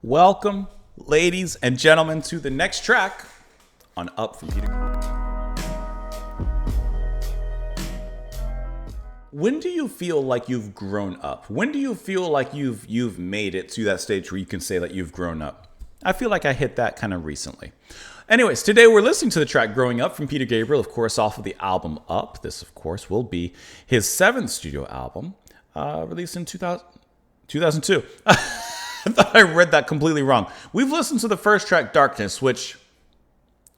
Welcome, ladies and gentlemen, to the next track on Up from Peter. When do you feel like you've grown up? When do you feel like you've made it to that stage where you can say that you've grown up? I feel like I hit that kind of recently. Anyways, today we're listening to the track Growing Up from Peter Gabriel, of course, off of the album Up. This, of course, will be his 7th studio album, released in 2002. I thought I read that completely wrong. We've listened to the first track, Darkness, which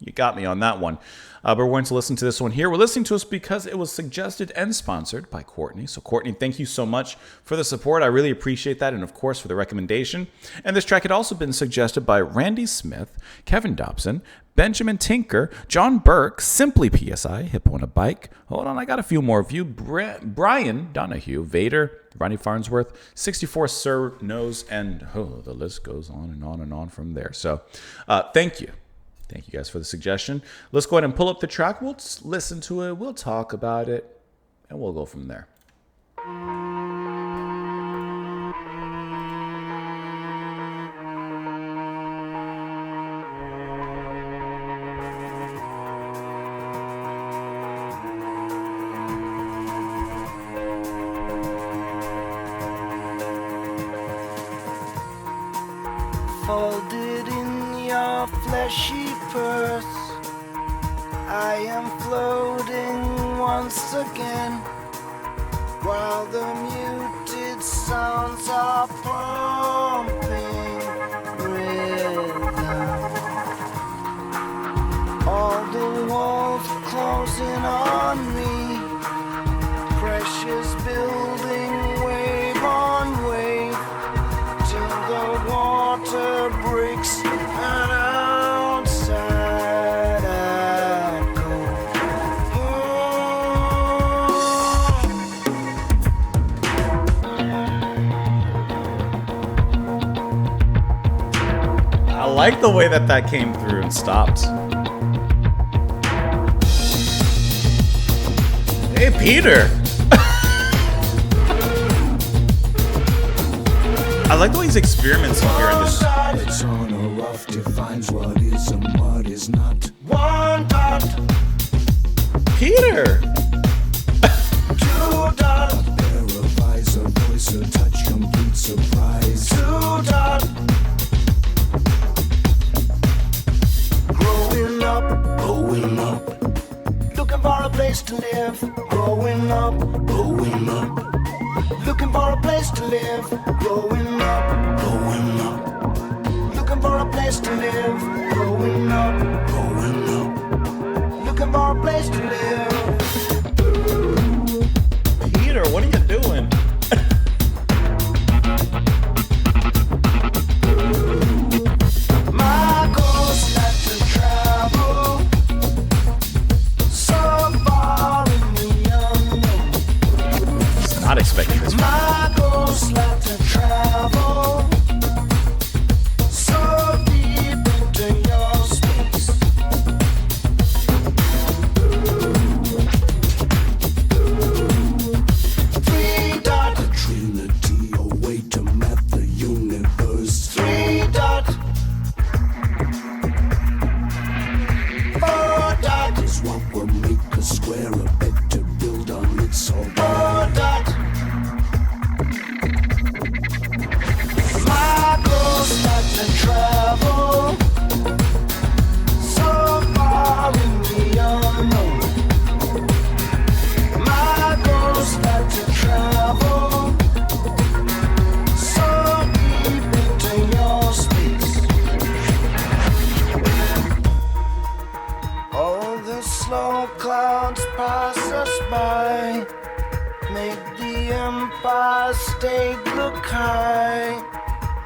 you got me on that one. But we're going to listen to this one here. We're listening to this because it was suggested and sponsored by Courtney. So Courtney, thank you so much for the support. I really appreciate that. And of course, for the recommendation. And this track had also been suggested by Randy Smith, Kevin Dobson, Benjamin Tinker, John Burke, Simply PSI, Hippo on a Bike. Hold on, I got a few more of you. Brian Donahue, Vader, Ronnie Farnsworth, 64 Sir Knows, and the list goes on and on and on from there. So thank you. Thank you guys for the suggestion. Let's go ahead and pull up the track. We'll listen to it. We'll talk about it. And we'll go from there. Folded in your fleshy purse, I am floating once again, while the muted sounds are pumping rhythm. All the walls closing on me, pressures building wave on wave, till the water breaks and outside I go. I like the way that came through and stopped. Hey, Peter. I like the way he's experimenting here in this. It's on or off defines what is and what is not. One dot, Peter. two dot, A pair of eyes, a voice, a touch, complete surprise. two dot. Growing up, looking for a place to live. Growing up, looking for a place to live. Growing up, looking for a place to live. Growing up, looking for a place to live. Peter, what are you doing? My goal's not to travel so far in the unknown. Not expecting this. My goal's not to travel so deep into your space. Three dot, A trinity, a way to map the universe. three dot, four dot, Is what will make a square a bed to build on. It's all four dot. My goal's not to travel so far in the unknown. My goal's not to travel so deep into your space. All the slow clouds pass us by, make the Empire State look high,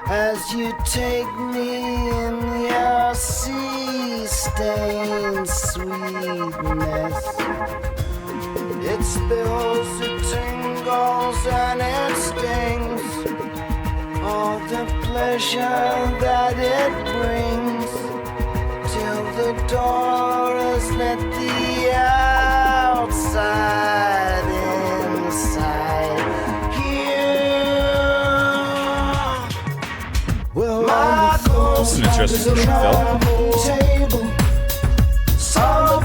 as you take me in your sea-stained sweetness. It spills, it tingles, and it stings. All the pleasure that it brings, till the door has let the outside inside. Here, well, my ghost an interesting there's a travel table. So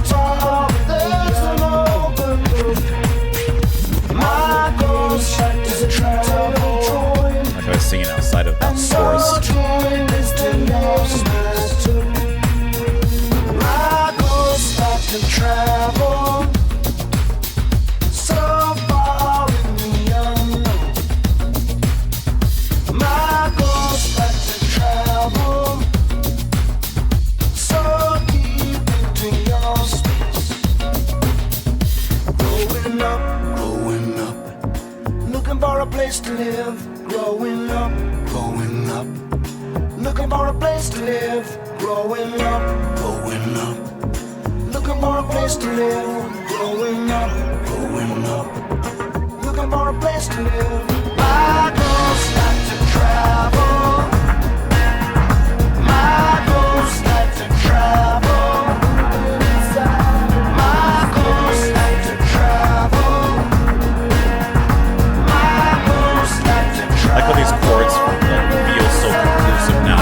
tall, there's an open book. My ghost is a travel drawing. Like I was singing outside of that chorus. Drawing is the nose I took. My ghost like to travel so far in the unknown. My ghost like to travel so deep into your space. Growing up, looking for a place to live. Growing up, looking for a place to live. Growing up, looking for a place to live. Growing up, looking for a place to live. My ghost like to travel. My ghost like to travel. My ghost like to travel. My ghost like to travel. I like how these chords like, feel so conclusive now.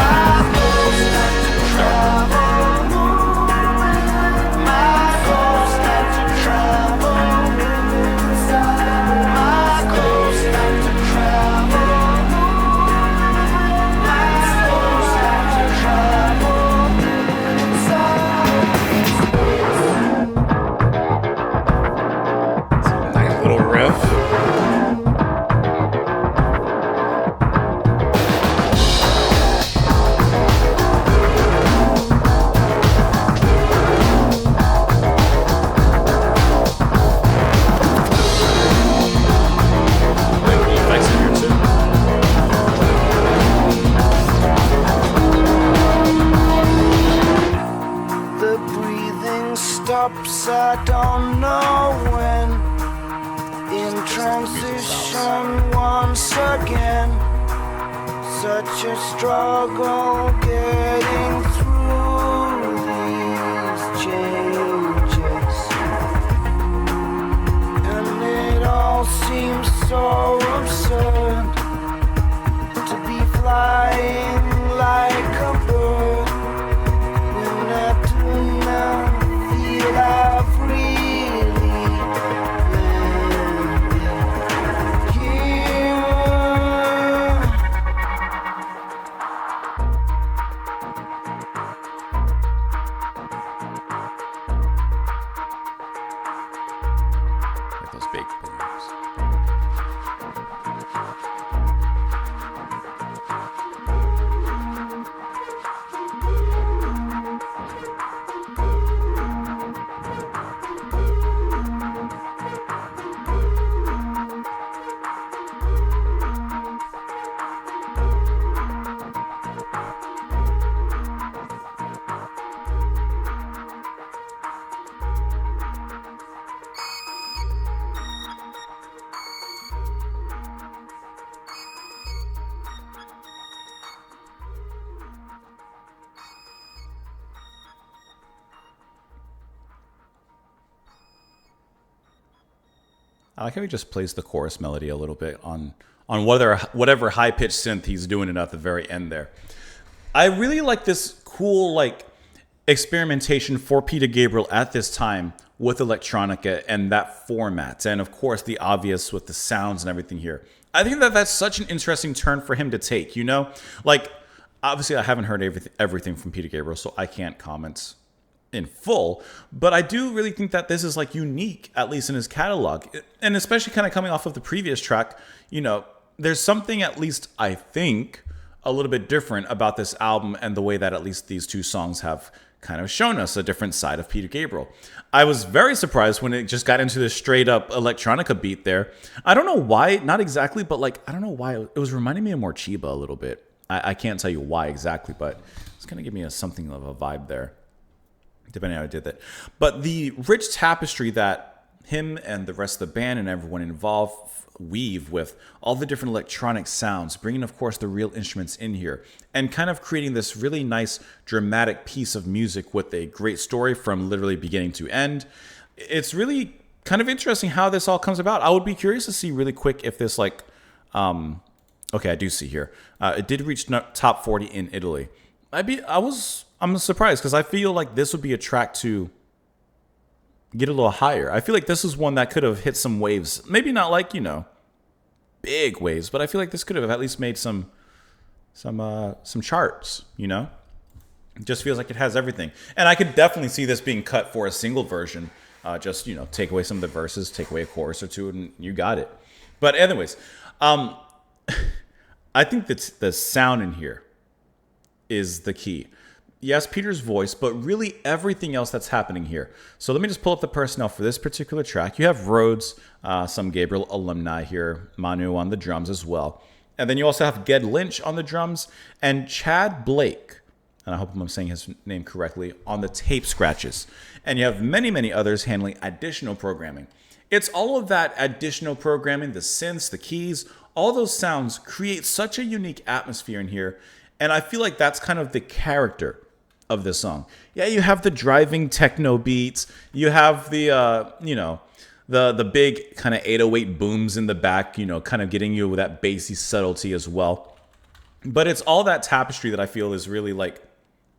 Nice little riff. The breathing stops, I don't know when. In transition once again. Such a struggle getting through these changes. And it all seems so absurd to be flying like a bird. When I do not feel I've really landed here. Like those big booms. I like how he just plays the chorus melody a little bit on whatever high pitched synth he's doing it at the very end there. I really like this cool like experimentation for Peter Gabriel at this time with electronica and that format, and of course the obvious with the sounds and everything here. I think that that's such an interesting turn for him to take. You know, like obviously I haven't heard everything from Peter Gabriel, so I can't comment in full, but I do really think that this is like unique, at least in his catalog, and especially kind of coming off of the previous track. You know, there's something, at least I think, a little bit different about this album and the way that at least these two songs have kind of shown us a different side of Peter Gabriel. I was very surprised when it just got into this straight up electronica beat there. I don't know why, not exactly, but like I don't know why it was reminding me of more Chiba a little bit. I can't tell you why exactly, but it's gonna give me something of a vibe there, depending on how I did that. But the rich tapestry that him and the rest of the band and everyone involved weave with all the different electronic sounds, bringing, of course, the real instruments in here, and kind of creating this really nice, dramatic piece of music with a great story from literally beginning to end. It's really kind of interesting how this all comes about. I would be curious to see really quick if this, like, okay, I do see here. It did reach top 40 in Italy. I'm surprised because I feel like this would be a track to get a little higher. I feel like this is one that could have hit some waves. Maybe not like, big waves, but I feel like this could have at least made some charts, It just feels like it has everything. And I could definitely see this being cut for a single version. Just, take away some of the verses, take away a chorus or two, and you got it. But anyways, I think that the sound in here is the key. Yes, Peter's voice, but really everything else that's happening here. So let me just pull up the personnel for this particular track. You have Rhodes, some Gabriel alumni here, Manu on the drums as well. And then you also have Ged Lynch on the drums and Chad Blake, and I hope I'm saying his name correctly, on the tape scratches. And you have many, many others handling additional programming. It's all of that additional programming, the synths, the keys, all those sounds create such a unique atmosphere in here. And I feel like that's kind of the character of this song. Yeah, you have the driving techno beats. You have the, the big kind of 808 booms in the back, kind of getting you with that bassy subtlety as well. But it's all that tapestry that I feel is really like,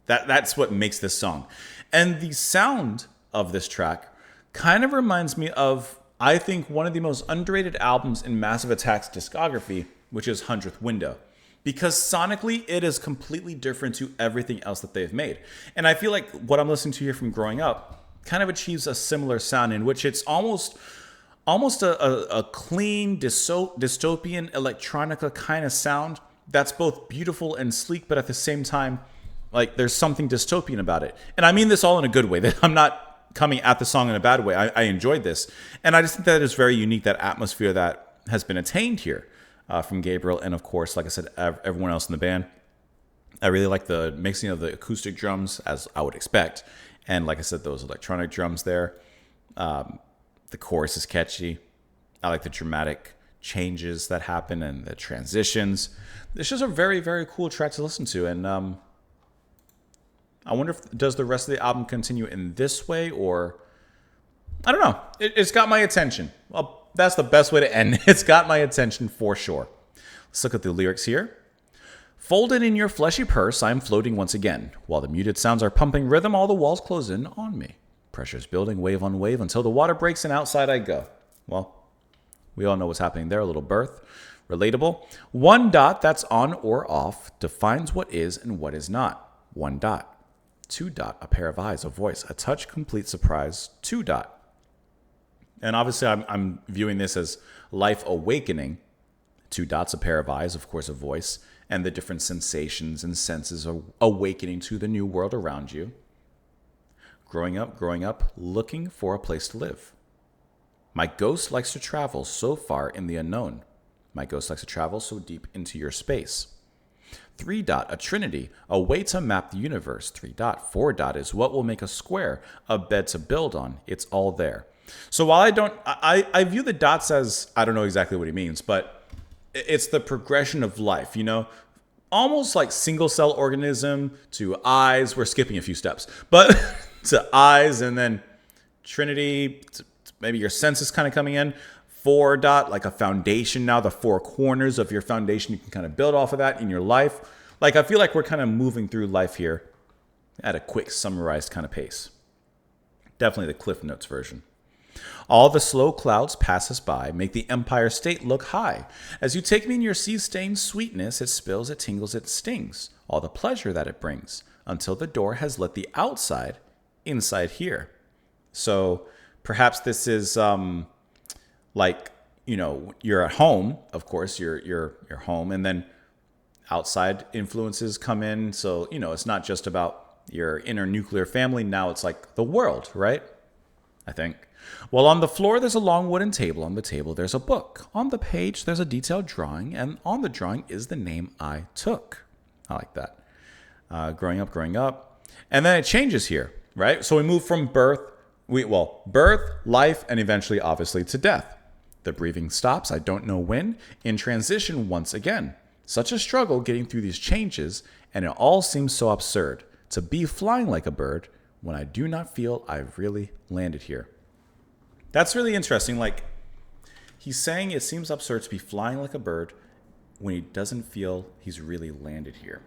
that's what makes this song. And the sound of this track kind of reminds me of, I think, one of the most underrated albums in Massive Attack's discography, which is 100th Window. Because sonically, it is completely different to everything else that they've made. And I feel like what I'm listening to here from Growing Up kind of achieves a similar sound in which it's almost a clean, dystopian, electronica kind of sound that's both beautiful and sleek, but at the same time, like there's something dystopian about it. And I mean this all in a good way. I'm not coming at the song in a bad way. I enjoyed this. And I just think that is very unique, that atmosphere that has been attained here. From Gabriel, and of course, like I said, everyone else in the band. I really like the mixing of the acoustic drums, as I would expect, and like I said, those electronic drums there. The chorus is catchy. I like the dramatic changes that happen and the transitions. It's just a very, very cool track to listen to, and I wonder if does the rest of the album continue in this way, or I don't know. It's got my attention. Well, that's the best way to end. It's got my attention for sure. Let's look at the lyrics here. Folded in your fleshy purse, I'm floating once again. While the muted sounds are pumping rhythm, all the walls close in on me. Pressure's building wave on wave until the water breaks and outside I go. Well, we all know what's happening there. A little birth. Relatable. One dot that's on or off defines what is and what is not. One dot. Two dot, a pair of eyes, a voice, a touch, complete surprise. Two dot. And obviously, I'm viewing this as life awakening. Two dots, a pair of eyes, of course, a voice, and the different sensations and senses are awakening to the new world around you. Growing up, looking for a place to live. My ghost likes to travel so far in the unknown. My ghost likes to travel so deep into your space. Three dot, a trinity, a way to map the universe. Three dot, four dot is what will make a square, a bed to build on. It's all there. So while I view the dots as, I don't know exactly what he means, but it's the progression of life, almost like single cell organism to eyes. We're skipping a few steps, but to eyes, and then trinity, maybe your senses kind of coming in. Four dot, like a foundation now, the four corners of your foundation. You can kind of build off of that in your life. Like, I feel like we're kind of moving through life here at a quick summarized kind of pace. Definitely the Cliff Notes version. All the slow clouds pass us by, make the Empire State look high. As you take me in your sea-stained sweetness, it spills, it tingles, it stings. All the pleasure that it brings, until the door has let the outside inside here. So perhaps this is like, you're at home, of course, you're home, and then outside influences come in. So, it's not just about your inner nuclear family. Now it's like the world, right? I think. Well, on the floor, there's a long wooden table. On the table, there's a book. On the page, there's a detailed drawing. And on the drawing is the name I took. I like that. Growing up. And then it changes here, right? So we move from birth, life, and eventually, obviously, to death. The breathing stops. I don't know when. In transition once again. Such a struggle getting through these changes. And it all seems so absurd. To be flying like a bird when I do not feel I've really landed here. That's really interesting. Like, he's saying it seems absurd to be flying like a bird when he doesn't feel he's really landed here.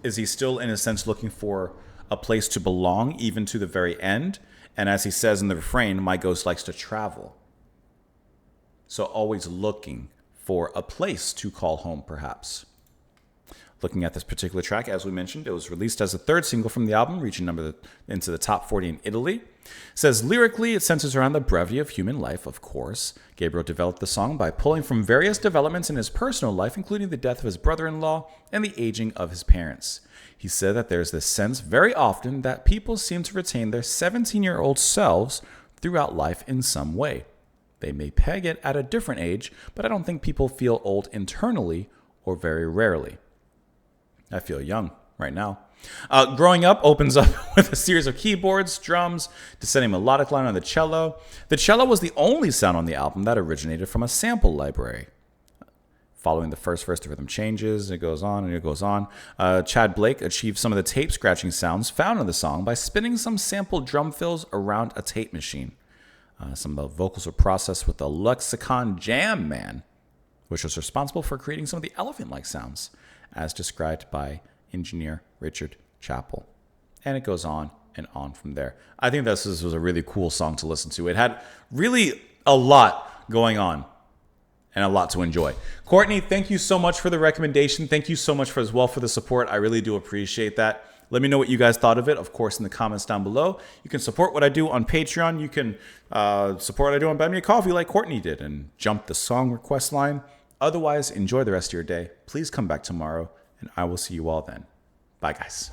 Is he still, in a sense, looking for a place to belong, even to the very end? And as he says in the refrain, my ghost likes to travel. So always looking for a place to call home, perhaps. Looking at this particular track, as we mentioned, it was released as the third single from the album, reaching into the top 40 in Italy. It says, lyrically, it centers around the brevity of human life, of course. Gabriel developed the song by pulling from various developments in his personal life, including the death of his brother-in-law and the aging of his parents. He said that there's this sense very often that people seem to retain their 17-year-old selves throughout life in some way. They may peg it at a different age, but I don't think people feel old internally or very rarely. I feel young right now. Growing Up opens up with a series of keyboards, drums, descending melodic line on the cello. The cello was the only sound on the album that originated from a sample library. Following the first verse, the rhythm changes, it goes on and it goes on. Chad Blake achieved some of the tape scratching sounds found in the song by spinning some sampled drum fills around a tape machine. Some of the vocals were processed with the Lexicon Jam Man, which was responsible for creating some of the elephant-like sounds, as described by engineer Richard Chappell. And it goes on and on from there. I think this was a really cool song to listen to. It had really a lot going on and a lot to enjoy. Courtney, thank you so much for the recommendation. Thank you so much for the support. I really do appreciate that. Let me know what you guys thought of it, of course, in the comments down below. You can support what I do on Patreon. You can support what I do on Buy Me a Coffee like Courtney did and jump the song request line. Otherwise, enjoy the rest of your day. Please come back tomorrow, and I will see you all then. Bye, guys.